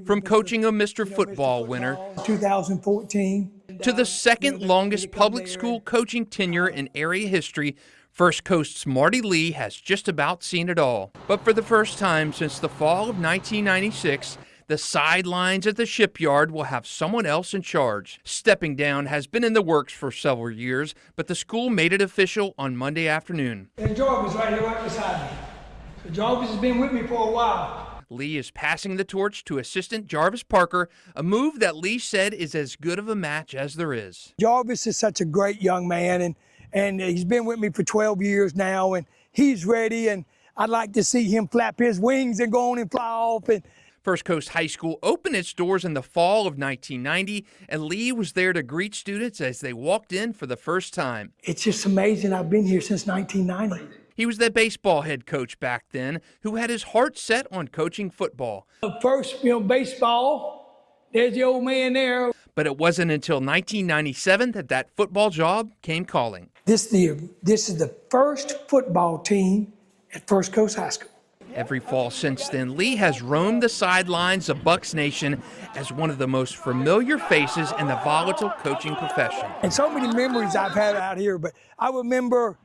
From coaching a Mr. Football winner 2014 to the second longest public school coaching tenure in area history, First Coast's Marty Lee has just about seen it all. But for the first time since the fall of 1996, the sidelines at the shipyard will have someone else in charge. Stepping down has been in the works for several years, but the school made it official on Monday afternoon. And Jarvis right here right beside me. So Jarvis has been with me for a while. Lee is passing the torch to assistant Jarvis Parker, a move that Lee said is as good of a match as there is. Jarvis is such a great young man, and he's been with me for 12 years now, and he's ready, and I'd like to see him flap his wings and go on and fly off. And First Coast High School opened its doors in the fall of 1990, and Lee was there to greet students as they walked in for the first time. It's just amazing. I've been here since 1990. He was the baseball head coach back then who had his heart set on coaching football. First, baseball, there's the old man there. But it wasn't until 1997 that football job came calling. This is the first football team at First Coast High School. Every fall since then, Lee has roamed the sidelines of Bucs Nation as one of the most familiar faces in the volatile coaching profession. And so many memories I've had out here, but I remember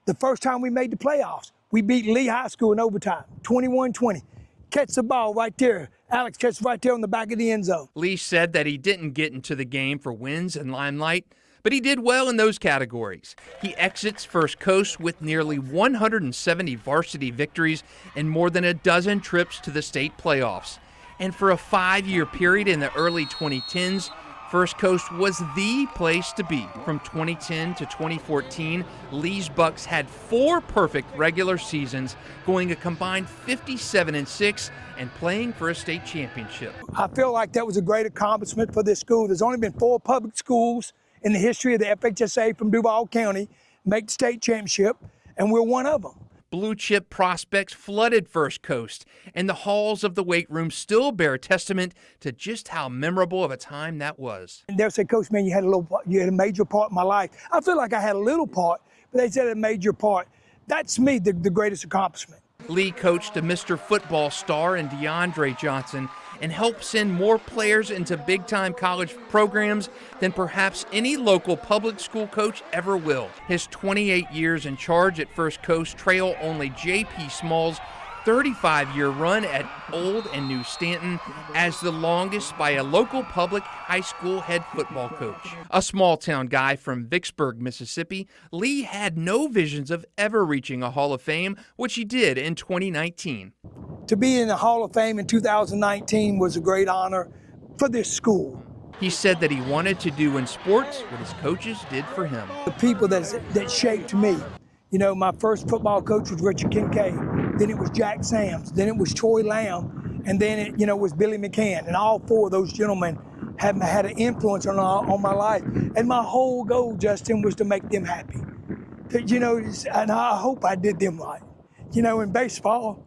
the first time we made the playoffs. We beat Lee High School in overtime, 21-20. Catch the ball right there. Alex catches right there on the back of the end zone. Lee said that he didn't get into the game for wins and limelight, but he did well in those categories. He exits First Coast with nearly 170 varsity victories and more than a dozen trips to the state playoffs. And for a 5-year period in the early 2010s, First Coast was the place to be. From 2010 to 2014, Lee's Bucs had 4 perfect regular seasons, going a combined 57-6 and playing for a state championship. I feel like that was a great accomplishment for this school. There's only been 4 public schools in the history of the FHSA from Duval County make the state championship, and we're one of them. Blue chip prospects flooded First Coast, and the halls of the weight room still bear testament to just how memorable of a time that was. And they'll say, Coach, man, you had a major part in my life. I feel like I had a little part, but they said a major part. That's me, the greatest accomplishment. Lee coached a Mr. Football star in DeAndre Johnson and helped send more players into big-time college programs than perhaps any local public school coach ever will. His 28 years in charge at First Coast trail only J.P. Small's 35-year run at Old and New Stanton as the longest by a local public high school head football coach. A small-town guy from Vicksburg, Mississippi, Lee had no visions of ever reaching a Hall of Fame, which he did in 2019. To be in the Hall of Fame in 2019 was a great honor for this school. He said that he wanted to do in sports what his coaches did for him. The people that shaped me. My first football coach was Richard Kincaid. Then it was Jack Sams. Then it was Troy Lamb. And then it was Billy McCann. And all 4 of those gentlemen have had an influence on my life. And my whole goal, Justin, was to make them happy. And I hope I did them right. In baseball,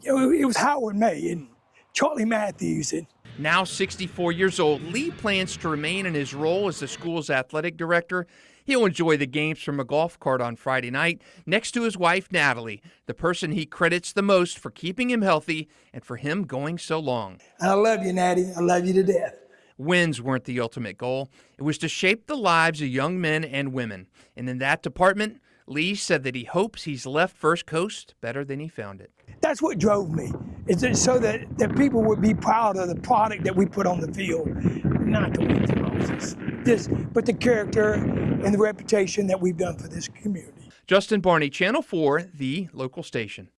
it was Howard May and Charlie Matthews. And now 64 years old, Lee plans to remain in his role as the school's athletic director. He'll enjoy the games from a golf cart on Friday night next to his wife, Natalie, the person he credits the most for keeping him healthy and for him going so long. I love you, Natty. I love you to death. Wins weren't the ultimate goal. It was to shape the lives of young men and women. And in that department, Lee said that he hopes he's left First Coast better than he found it. That's what drove me, is so that people would be proud of the product that we put on the field, not the wins and losses, but the character and the reputation that we've done for this community. Justin Barney, Channel 4, the local station.